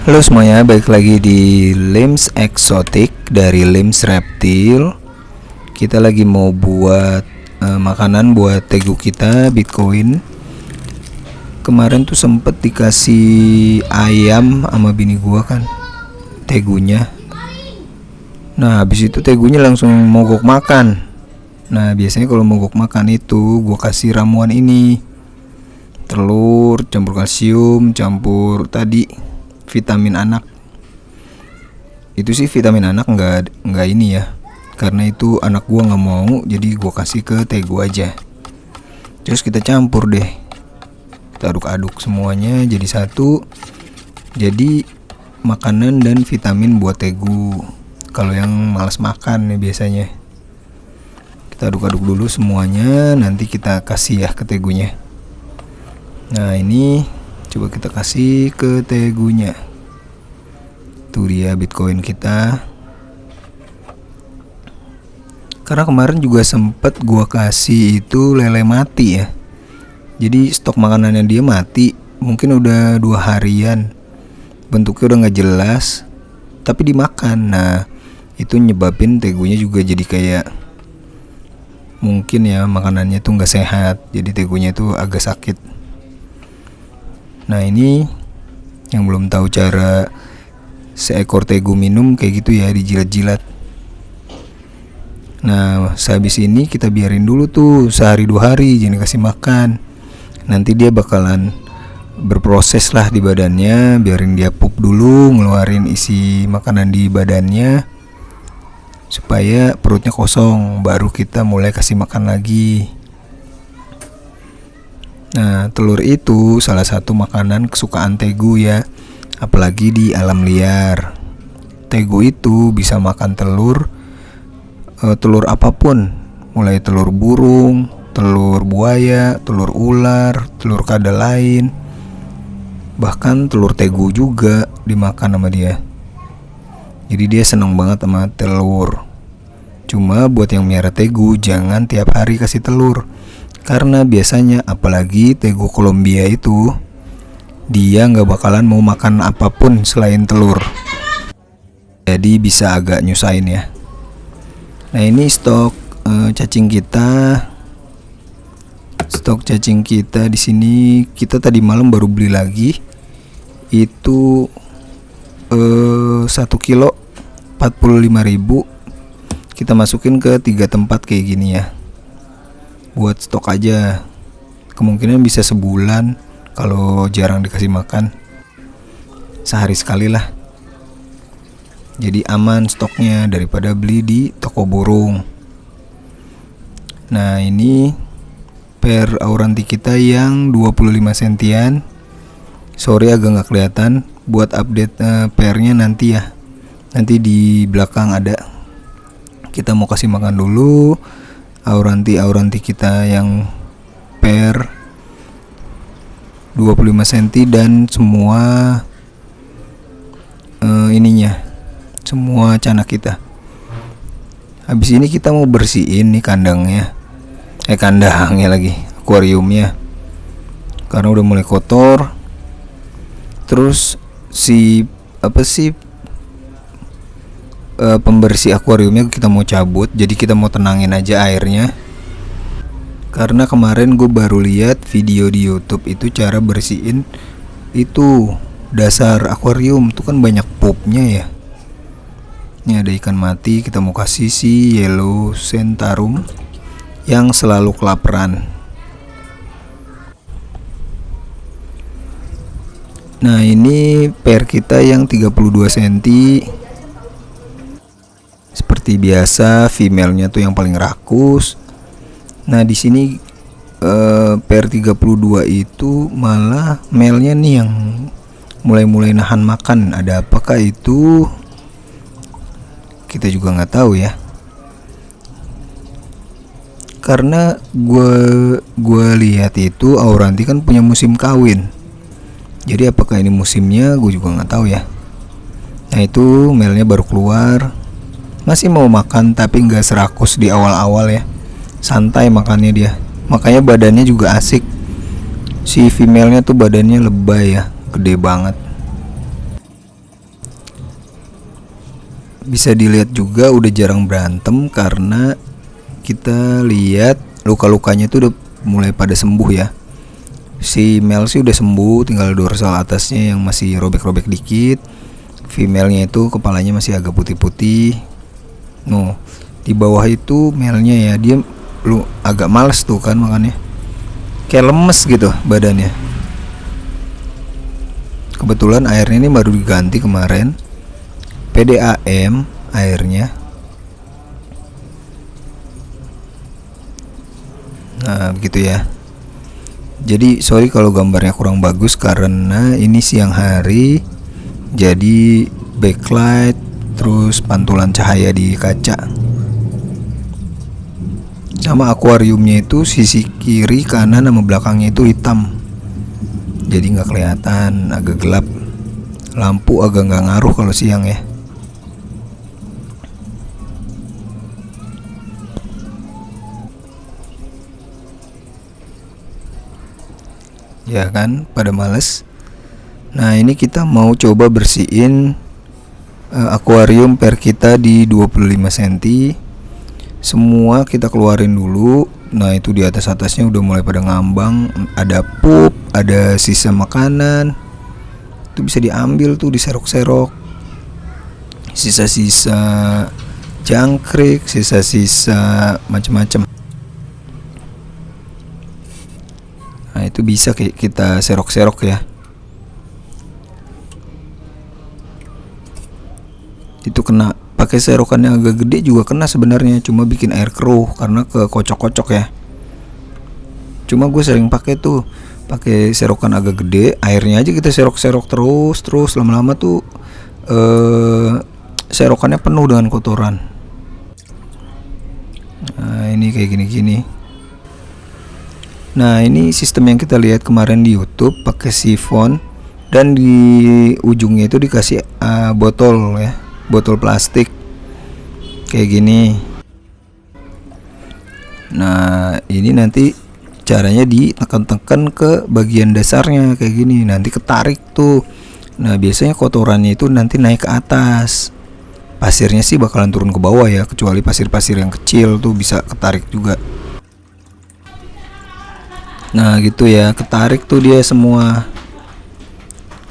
Halo semuanya, balik lagi di Limbs Exotic dari Limbs Reptil. Kita lagi mau buat makanan buat tegu kita, Bitcoin. Kemarin tuh sempet dikasih ayam sama bini gua kan, tegunya. Nah habis itu tegunya langsung mogok makan. Nah biasanya kalau mogok makan itu gua kasih ramuan ini, telur campur kalsium campur tadi vitamin anak. Itu sih vitamin anak nggak ini ya, karena itu anak gua nggak mau, jadi gua kasih ke tegu aja. Terus kita campur deh, kita aduk-aduk semuanya jadi satu, jadi makanan dan vitamin buat tegu. Kalau yang malas makan nih biasanya, kita aduk-aduk dulu semuanya, nanti kita kasih ya ke tegunya. Nah ini coba kita kasih ke tegunya. Tuh dia Bitcoin kita. Karena kemarin juga sempet gua kasih itu lele mati ya. Jadi stok makanannya dia mati, mungkin udah 2 harian. Bentuknya udah gak jelas, tapi dimakan. Nah itu nyebabin tegunya juga jadi kayak, mungkin ya makanannya tuh gak sehat, jadi tegunya tuh agak sakit. Nah ini yang belum tahu cara seekor tegu minum kayak gitu ya, dijilat-jilat. Nah sehabis ini kita biarin dulu tuh sehari 2 hari, jangan kasih makan. Nanti dia bakalan berproses lah di badannya, biarin dia pup dulu, ngeluarin isi makanan di badannya supaya perutnya kosong, baru kita mulai kasih makan lagi. Nah telur itu salah satu makanan kesukaan tegu ya, apalagi di alam liar. Tegu itu bisa makan telur apapun, mulai telur burung, telur buaya, telur ular, telur kadal lain, bahkan telur tegu juga dimakan sama dia. Jadi dia senang banget sama telur. Cuma buat yang miara tegu jangan tiap hari kasih telur, karena biasanya apalagi tegu Kolombia itu dia nggak bakalan mau makan apapun selain telur, jadi bisa agak nyusahin ya. Nah ini stok cacing kita di sini. Kita tadi malam baru beli lagi, itu 1 kilo 45.000. Kita masukin ke 3 tempat kayak gini ya, buat stok aja. Kemungkinan bisa sebulan kalau jarang dikasih makan, sehari sekali lah. Jadi aman stoknya daripada beli di toko burung. Nah ini per auranti kita yang 25 sentian. Sorry agak nggak kelihatan. Buat update pernya nanti ya, nanti di belakang ada. Kita mau kasih makan dulu auranti kita yang per 25 cm dan semua semua canak kita. Habis ini kita mau bersihin nih kandangnya lagi, akuariumnya, karena udah mulai kotor. Terus pembersih akuariumnya kita mau cabut, jadi kita mau tenangin aja airnya. Karena kemarin gue baru lihat video di YouTube itu cara bersihin itu dasar akuarium tuh kan banyak pupnya ya. Ini ada ikan mati, kita mau kasih si yellow centaurum yang selalu kelaparan. Nah ini pair kita yang 32 cm. Seperti biasa female-nya tuh yang paling rakus. Nah di sini pair 32 itu malah male-nya nih yang mulai nahan makan. Ada apakah itu? kita juga nggak tahu ya. Karena gue lihat itu Auranti kan punya musim kawin. Jadi apakah ini musimnya gue juga nggak tahu ya. Nah itu male-nya baru keluar, masih mau makan tapi nggak serakus di awal-awal ya. Santai makannya dia. Makanya badannya juga asik. Si female-nya tuh badannya lebay ya, gede banget. Bisa dilihat juga udah jarang berantem karena kita lihat luka-lukanya tuh udah mulai pada sembuh ya. Si male sih udah sembuh, tinggal dorsal atasnya yang masih robek-robek dikit. Female-nya itu kepalanya masih agak putih-putih. No, di bawah itu male-nya ya, dia agak males tuh kan makannya. Kayak lemes gitu badannya. Kebetulan airnya ini baru diganti kemarin. PDAM airnya. Nah begitu ya. Jadi sorry kalau gambarnya kurang bagus karena ini siang hari. Jadi backlight terus pantulan cahaya di kaca. Sama akuariumnya itu sisi kiri, kanan, sama belakangnya itu hitam. Jadi nggak kelihatan, agak gelap. Lampu agak nggak ngaruh kalau siang ya. Ya kan, pada males. Nah ini kita mau coba bersihin akuarium per kita di 25 cm. Semua kita keluarin dulu. Nah itu di atasnya udah mulai pada ngambang. Ada pup, ada sisa makanan. Itu bisa diambil tuh, diserok-serok. Sisa-sisa jangkrik, sisa-sisa macam-macam. Nah itu bisa kita serok-serok ya. Itu kena, pakai serokan yang agak gede juga kena sebenarnya, cuma bikin air keruh karena kekocok-kocok ya. Cuma gue sering pakai serokan agak gede, airnya aja kita serok-serok terus lama-lama tuh serokannya penuh dengan kotoran. Nah ini kayak gini-gini. Nah ini sistem yang kita lihat kemarin di YouTube, pakai sifon dan di ujungnya itu dikasih botol ya, botol plastik kayak gini. Nah ini nanti caranya ditekan-tekan ke bagian dasarnya kayak gini, nanti ketarik tuh. Nah biasanya kotorannya itu nanti naik ke atas, pasirnya sih bakalan turun ke bawah ya, kecuali pasir-pasir yang kecil tuh bisa ketarik juga. Nah gitu ya, ketarik tuh dia semua.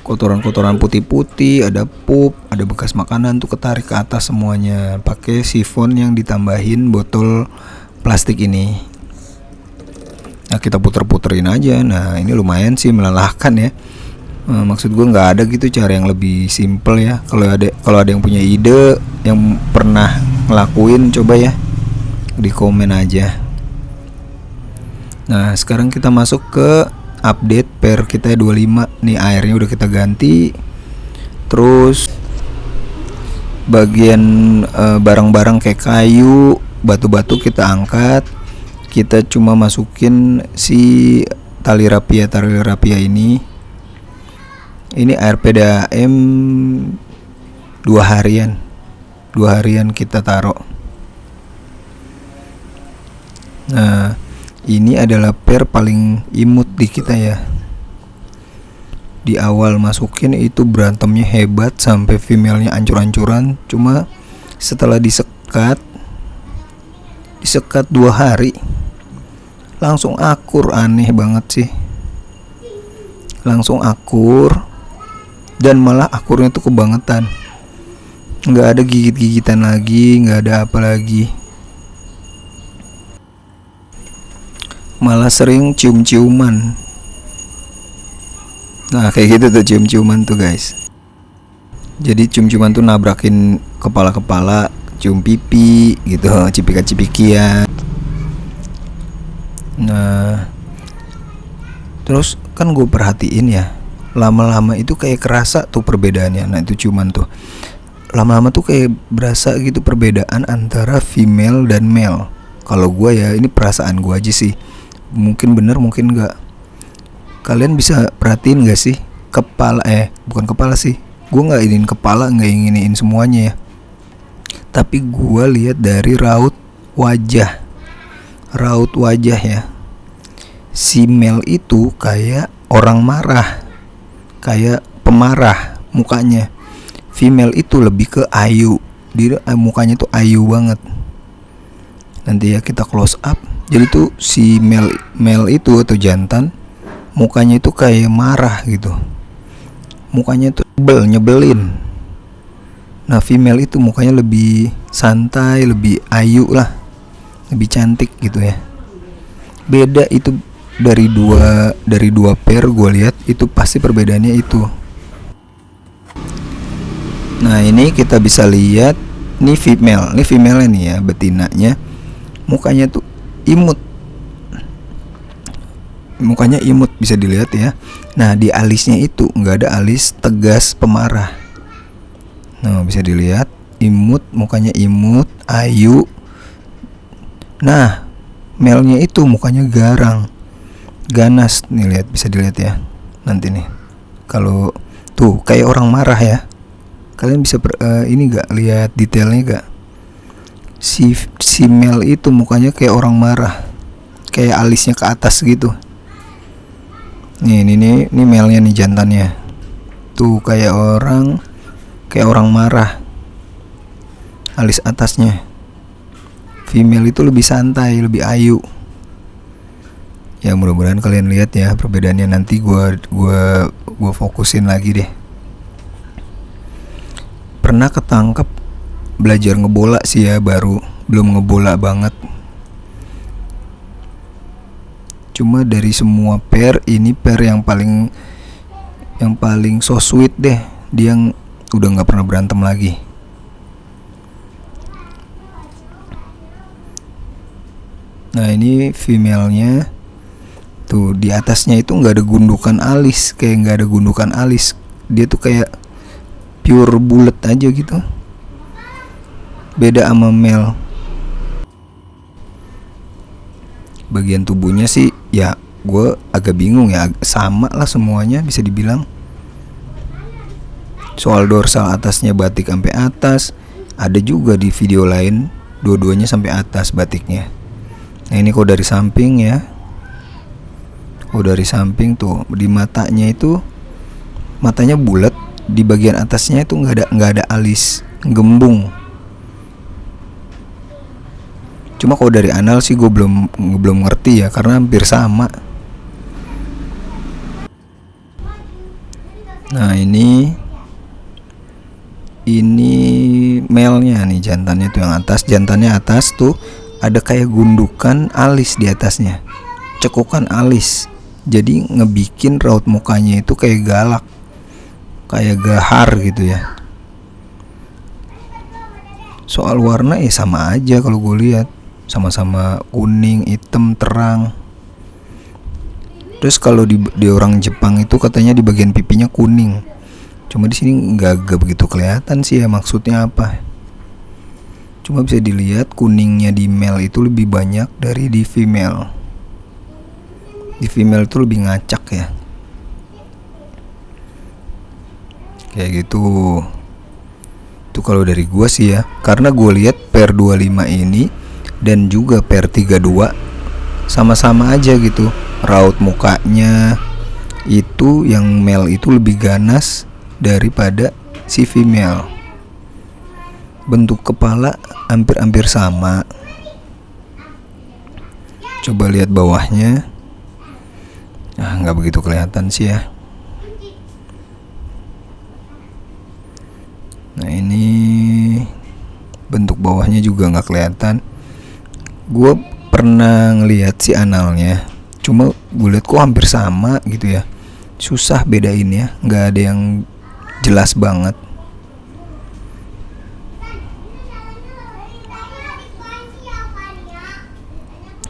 Kotoran-kotoran putih-putih, ada pup, ada bekas makanan tuh ketarik ke atas semuanya. Pakai sifon yang ditambahin botol plastik ini. Nah kita puter-puterin aja. Nah ini lumayan sih melelahkan ya. Maksud gue nggak ada gitu cara yang lebih simple ya. Kalau ada yang punya ide, yang pernah ngelakuin, coba ya di komen aja. Nah sekarang kita masuk ke update per kita 25. Nih airnya udah kita ganti. Terus bagian barang-barang kayak kayu, batu-batu kita angkat. Kita cuma masukin si tali rapia ini. Ini air PDAM 2 harian kita taruh. Nah ini adalah pair paling imut di kita ya. Di awal masukin itu berantemnya hebat sampai female-nya ancur-ancuran. Cuma setelah disekat 2 hari langsung akur, aneh banget sih. Langsung akur, dan malah akurnya tuh kebangetan. Nggak ada gigit-gigitan lagi, nggak ada apa lagi. Malah sering cium-ciuman. Nah kayak gitu tuh cium-ciuman tuh guys. Jadi cium-ciuman tuh nabrakin kepala-kepala, cium pipi gitu, cipika-cipikian. Nah terus kan gue perhatiin ya, lama-lama itu kayak kerasa tuh perbedaannya. Nah itu ciuman tuh lama-lama tuh kayak berasa gitu perbedaan antara female dan male. Kalau gue ya, ini perasaan gue aja sih, mungkin bener mungkin enggak. Kalian bisa perhatiin gak sih kepala, bukan kepala sih, gue nggak ingin kepala, nggak inginin semuanya ya, tapi gue lihat dari raut wajah ya. Si male itu kayak orang marah, kayak pemarah mukanya. Female itu lebih ke ayu, dia mukanya tuh ayu banget. Nanti ya kita close up. Jadi tuh si male itu atau jantan, mukanya itu kayak marah gitu, mukanya tuh nyebelin. Nah female itu mukanya lebih santai, lebih ayu lah, lebih cantik gitu ya. Beda itu dari dua pair gue lihat itu pasti perbedaannya itu. Nah ini kita bisa lihat nih female nih ya, betinanya mukanya tuh imut, bisa dilihat ya. Nah di alisnya itu nggak ada alis tegas pemarah. Nah bisa dilihat imut, mukanya imut, ayu. Nah male-nya itu mukanya garang, ganas nih, lihat, bisa dilihat ya nanti nih. Kalau tuh kayak orang marah ya. Kalian bisa ini nggak lihat detailnya nggak? Si male itu mukanya kayak orang marah, kayak alisnya ke atas gitu. Nih male-nya nih, jantannya. Tuh kayak orang marah, alis atasnya. Female itu lebih santai, lebih ayu. Ya mudah-mudahan kalian lihat ya perbedaannya. Nanti gua fokusin lagi deh. Pernah ketangkep belajar ngebola sih ya, belum ngebola banget. Cuma dari semua pair, ini pair yang paling so sweet deh. Dia yang udah nggak pernah berantem lagi. Nah ini female-nya tuh, di atasnya itu nggak ada gundukan alis, dia tuh kayak pure bulat aja gitu. Beda sama male. Bagian tubuhnya sih ya gue agak bingung ya, sama lah semuanya bisa dibilang. Soal dorsal atasnya batik sampai atas, ada juga di video lain dua-duanya sampai atas batiknya. Nah ini kalau dari samping ya, dari samping tuh di matanya bulat, di bagian atasnya itu nggak ada alis gembung. Cuma kalau dari anal sih gue belum ngerti ya, karena hampir sama. Nah ini male-nya nih, jantannya tuh yang atas, jantannya atas tuh ada kayak gundukan alis di atasnya, cekukan alis. Jadi ngebikin raut mukanya itu kayak galak, kayak gahar gitu ya. Soal warna ya sama aja kalau gue lihat, sama-sama kuning, hitam, terang. Terus kalau di orang Jepang itu katanya di bagian pipinya kuning. Cuma di sini nggak begitu kelihatan sih ya maksudnya apa. Cuma bisa dilihat kuningnya di male itu lebih banyak dari di female. Di female itu lebih ngacak ya. Kayak gitu. Itu kalau dari gua sih ya. Karena gua lihat pair 25 ini dan juga pair 32 sama-sama aja gitu. Raut mukanya itu yang male itu lebih ganas daripada si female. Bentuk kepala hampir sama. Coba lihat bawahnya. Nah, nggak begitu kelihatan sih ya. Nah ini bentuk bawahnya juga nggak kelihatan. Gue pernah ngelihat si analnya, cuma gue lihat kok hampir sama gitu ya. Susah bedain ya, nggak ada yang jelas banget.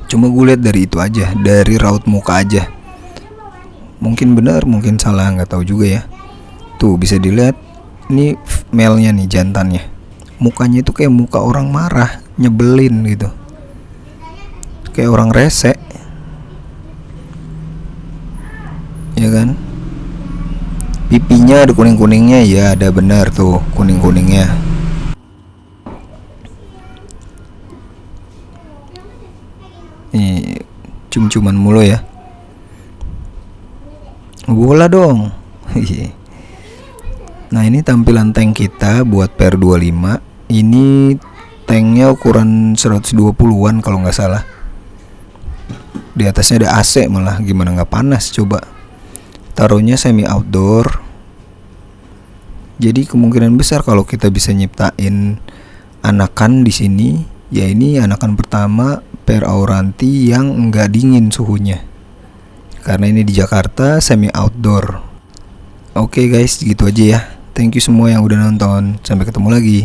Cuma gue lihat dari itu aja, dari raut muka aja. Mungkin benar, mungkin salah, nggak tahu juga ya. Tuh bisa dilihat, ini male-nya nih, jantannya. Mukanya itu kayak muka orang marah, nyebelin gitu. Kayak orang rese. Ya kan? Pipinya ada kuning-kuningnya, ya ada benar tuh kuning-kuningnya. Nih, cium-ciuman mulu ya. Bola dong. Nah, ini tampilan tank kita buat PR25. Ini tanknya ukuran 120-an kalau nggak salah. Di atasnya ada AC malah, gimana nggak panas coba. Taruhnya semi outdoor. Jadi kemungkinan besar kalau kita bisa nyiptain anakan di sini, ya ini anakan pertama Per Auranti yang nggak dingin suhunya. Karena ini di Jakarta semi outdoor. Oke guys, gitu aja ya. Thank you semua yang udah nonton. Sampai ketemu lagi.